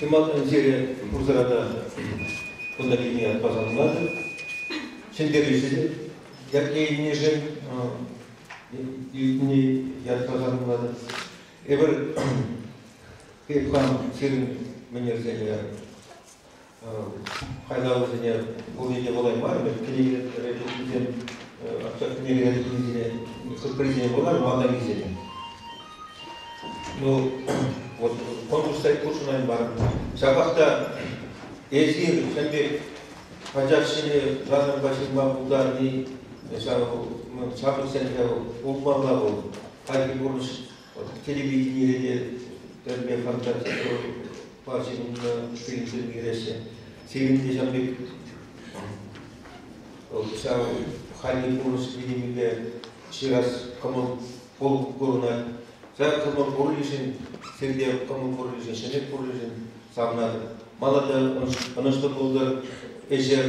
Kemal Enzeri bu sırada bunda bilmeyen kazanımlardır. Şimdi birisi yaklayınca yükünü yat kazanımlardır. Eğer Kepkan serin menyersenler haylavuzine buraya olayım var mı? Kelime reddedildiğim akçak kelime reddedildiğine kırkırıcıya olar mı? Ondan gizledim. Ну, вот конкурстай курсунайын барып жабакта эзир шенде пажакшыны жанын башыма булдарны чабыксенде улмалла болду кайсы буруш телевидениеде терме фантастика башыгында фильмдер кересе сегинде жамбек ошо хали буруш фильминде шираз комон пол көрүнөт. Saya kamu kurlisin, sendiri kamu kurlisin, senet kurlisin, samnada. Malah da anışta buldu, ejer,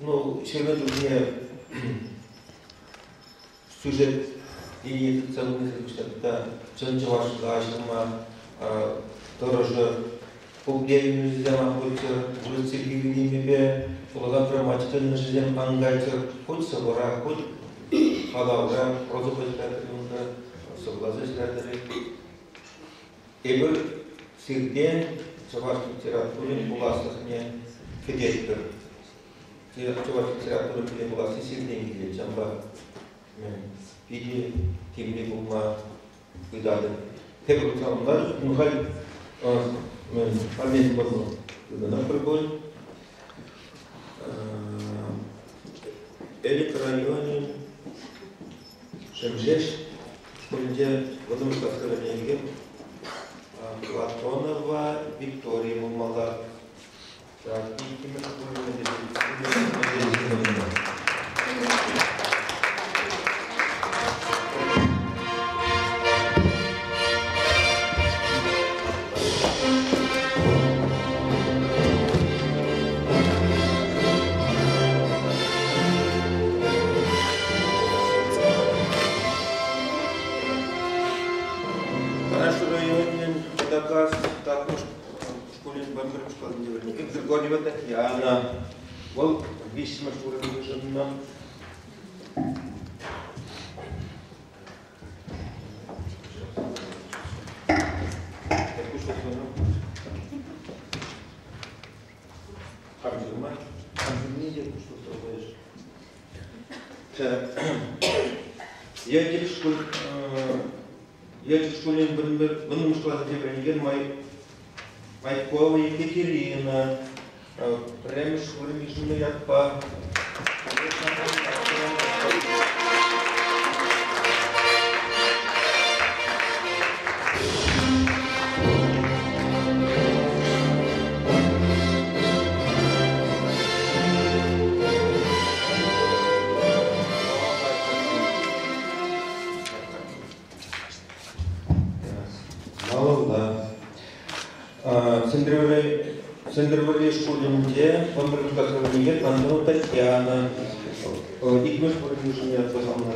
no, şerbe dünya, süjet, iyi tanımlı çalıştıkta, çançı başlığı aşılma, torajı, publiğimizde mahvolca, burası gibi be, oladan dramatikten nişizem angaytır, koç sabora, koç halavra, protokolilerinde. Согласишься, Эбер Сирден, Чавашский литературы, Буласахне, Федектор. Чавашский литературы, Буласы Сирден, Чамба, Пиди, Тимли Булма, Видады. Эбер Чамбар, Нухаль, Армейский Базон, Напрыгой, Элик районе, Шемжеш, Школьде, потому что оскорбление Платонова, Виктория Мумала. Так, и мы Григорьева Татьяна, вот весьма жена. Я в школе был школа Майкова Екатерина, прямо швырмижная ятпа. Сендервали школьнде, он предлагал мне Антон Татьяна, Игмеш Бурмишня Татьяна.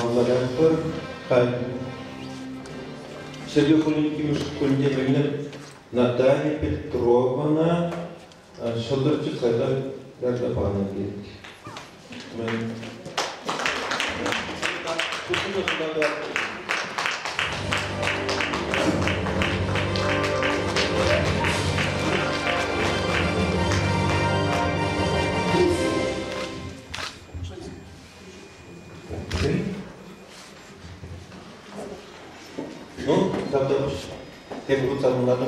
Аллахар, хай. Сергей Хулинкин школьнде меня Наталья Петровна, Шалдырчик Хайдар. Даже пана есть. Мы ну, завтра я буду сам надо.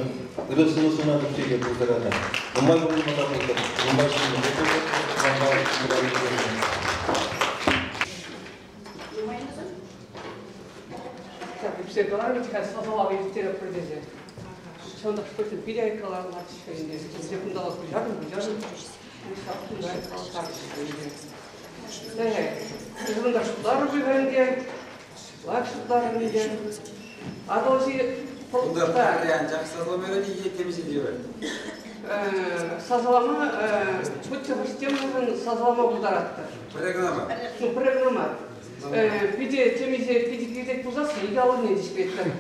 Это снова надо все это полтора. Умай буду надо будет. Умай все говорите, как слова из терапевтизма. Что он что-то переехал, матушка, где он дал кujağını, Kızımda şutlar güvende, var şutlar güvende. Adolsi Bunlar yani jaksazla böyle iyi temiz ediyor. сазалама системасын сазалама бударатты. Программа. Ну, программа. Биде темизе педикидек бузасы, идеалын не дишпетті.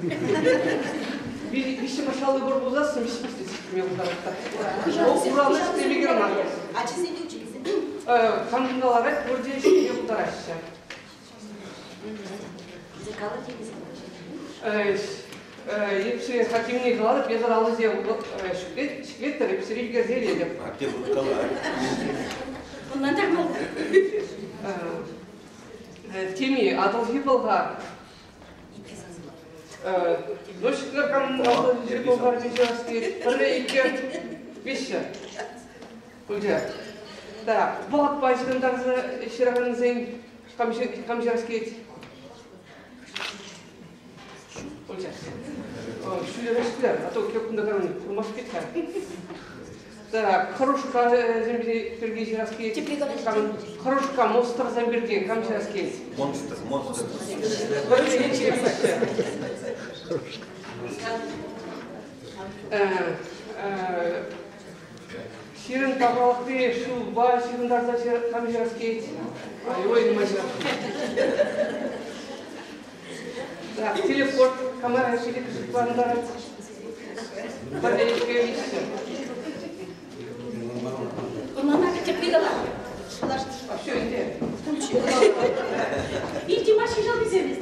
Биші машалы бір бузасы, биші системе бударатты. Ол құралы істемеген ма? А чесен не учились? Камдалары көрде işe бударатшы. Зеркало тегіз. Епсі хакимне қалады, безір алызе шіклеттір, епсірі герзеле деп. Артем Николай. Ondan tak mı? Теми адылғы болға. Нөшіктер камдалығы болға бежераске, бірі, екі, беші. Үлде. Да, бұғат байшығындағызы шырағынызың камжераске ет. Үлде. Шүлерәшкілер, а то кепкіндағын құрмаш кеткер. Да, хорошка земли Сергей Жиравский. Хорошка монстр земли Камчарский. Монстр. Ширин табалыкты шу ба шириндарда Камчарский. Ой, не мажа. Да, телефон, камера, ширик, пландар. Параллельные вещи. Ondan tak tepkiler. А что это? İlk maç yaşadı bize.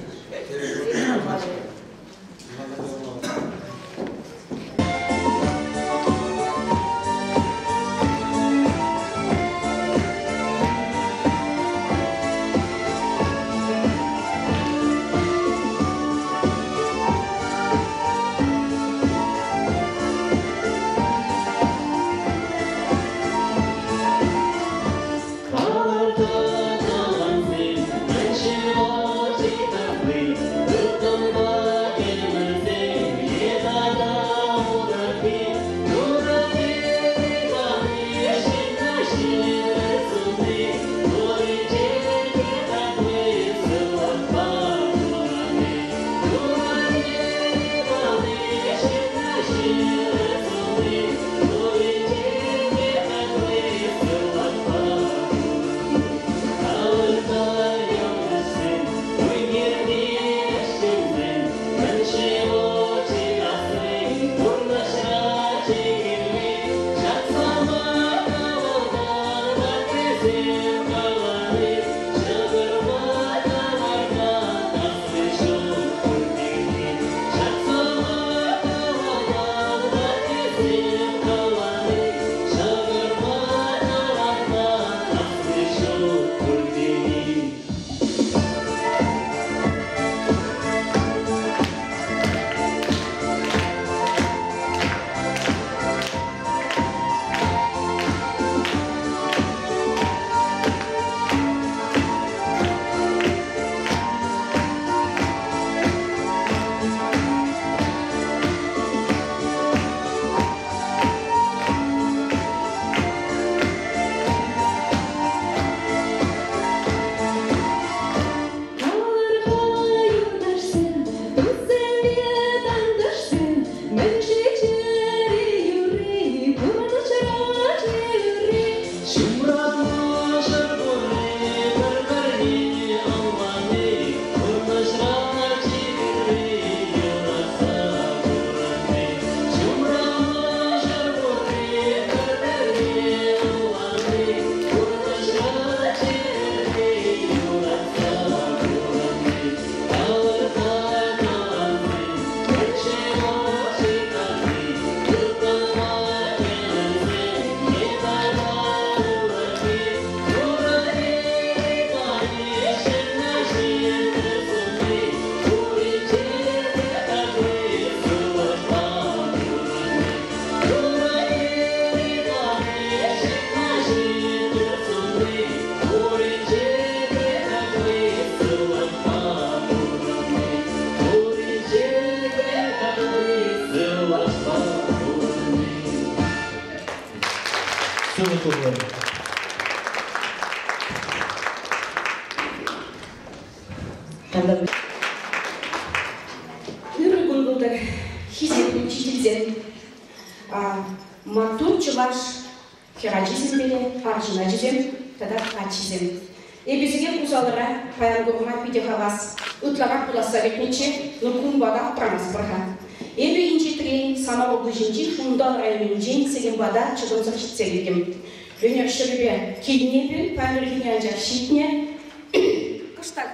керачизм беле, аржинажизм, тогда ачизм. И безге кузалыра, паялгурма пиде хавас, утлара куласаветниче, нуркун бада прамас браха. Эбе инчи трен самар облыжинчи шундан районын жен сеген бада чыдымсыр шитсегегем. Венер шеребе киднебе, паялгургеняжа шитне, кыштак.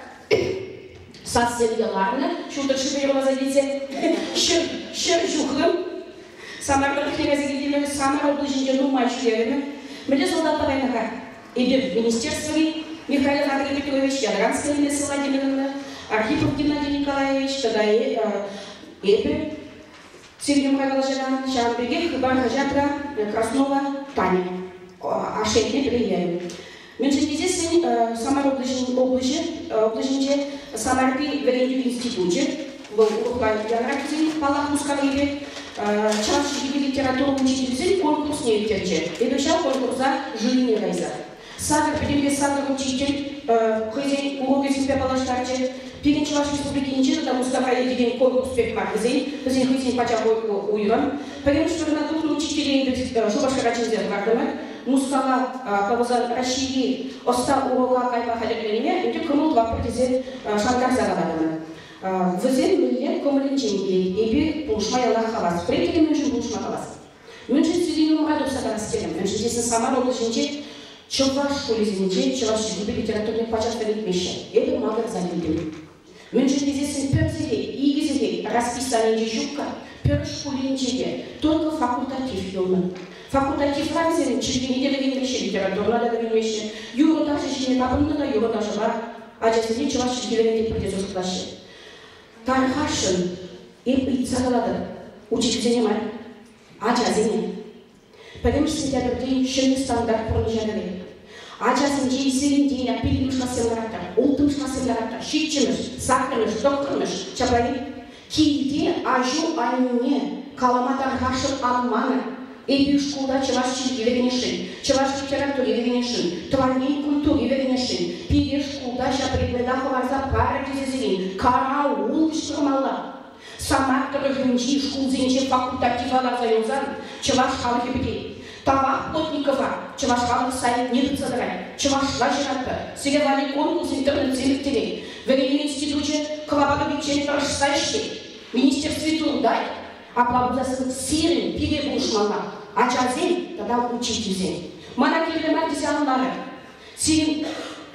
Сасселгаларны, шулдыр шиберла задице, шыр жухым, самарлық херезегедемі самар облыжинче нумайшулерімі, мілі солдаттарайныға. Эбе министерствоги Михаил Андрей Петрович, Ядранская Инесса Владимировна, Архипов Геннадий Николаевич, тогда Эбе, Сергей Михайловна, Шамбеге, Хабар-Хажатра, Краснова, Таня, Ашетне Переяева. Меньшинизесен Самар облыжинче Самарпи Веренью институте, в Ухлай Янракзин, Палах Мускалеве, Чашки литературу учительницы конкурс не терче. И доча конкурса жюри райза. Сагар педемге сагар учитель, хозяин уроки себе положтарче. Пирин Чуваш республики ничего, там Мустафа Едиген конкурс пекмар хозяин, хозяин пача уйран. Потому что на двух учителей Шубаш Карачинзе вардамы, Мустафа Кавузан Рашиди, Оста урока Кайма Халяклене, и тут кому два протезе Шанкар Загадамы. Вызем миллион коммуниченки, и пушмая лахавас. Прикинь, мюншин пушма хавас. Мюншин сидим на радуса карастелем. Мюншин здесь сама облачниче, чуваш школизиниче, чуваш литературный почастовик вещи. Это магар занятым. Мюншин здесь перзелей, игизелей, расписание жука, першкулинчеге, только факультатив юный. Факультатив равзен, через неделю вещи, литературно вещи. Юра даже не табунда, юра даже бар. А часто чуваш гилевенди придется классе. Тархашын, и цагалады, учить занимать, ачазине. Потому что сентябрьден шын стандарт пронижагали. Ачасын жей сирин дейін апелимыш насылараттар, олтымыш насылараттар, шитчимыш, сакрымыш, доктырмыш, чабари. Кейде ажу айне, калама тархашын алманы. Эйби школда чеваш евенешин, чеваш литератур евенешин, тварней культур евенешин, пиге школда ша предметах варза пара дизелин, караул штурмалла. Сама торгинчи школзинче факультатива заюзан, чеваш халки бедей. Тавах плотникова, чеваш халки сайт не дыцадрай, чеваш лажиратта, сегевали конкурс интернет-селектерей, в институте квабаду бичени торжсайшки, министерстве труда, а плавузасын сирин пиге булшмалла. Ачазен, тогда учитель. Мана кирдемар дизайнлары. Сирин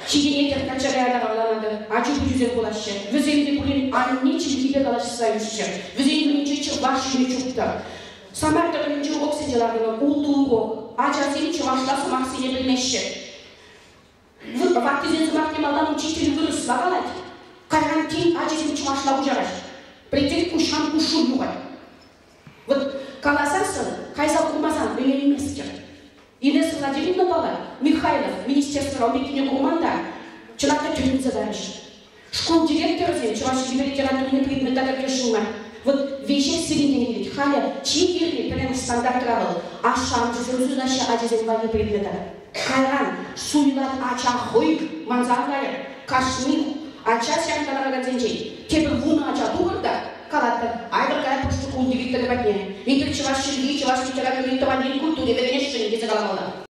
чигенетер качаряда галанады. Ачу бүжүзен булашы. Візенде булин анне чилкипе галашы сайышы. Візенде чече башы чукта. Самарда önce oksijelarını olduğu Ачазен чувашласы максине билмеші. Вактизен замактемалдан учитель вырыс багалать. Карантин ачазен чувашла ужараш. Притек кушан кушу югай. Вот Колосарсон, Кайзал Курмазан, премьер-министр. Инесса Владимировна Бала, Михайлов, министерство объединения Курманда, человек тюрьмы задачи. Школ директора, чуваши литературные предметы решила. Вот вещи средние видеть. Халя, чьи прям стандарт работал. А шам, же наши одизенвания предмета. Хайран, суйлат, ачахой, манзангаре, кашмир, ачас янтанага деньги. Тебе вуна ачатурда. Калатта, айдар кая пушту кулдигитте депатне. Игр чуваш литературный товарный культуре, вернее, что не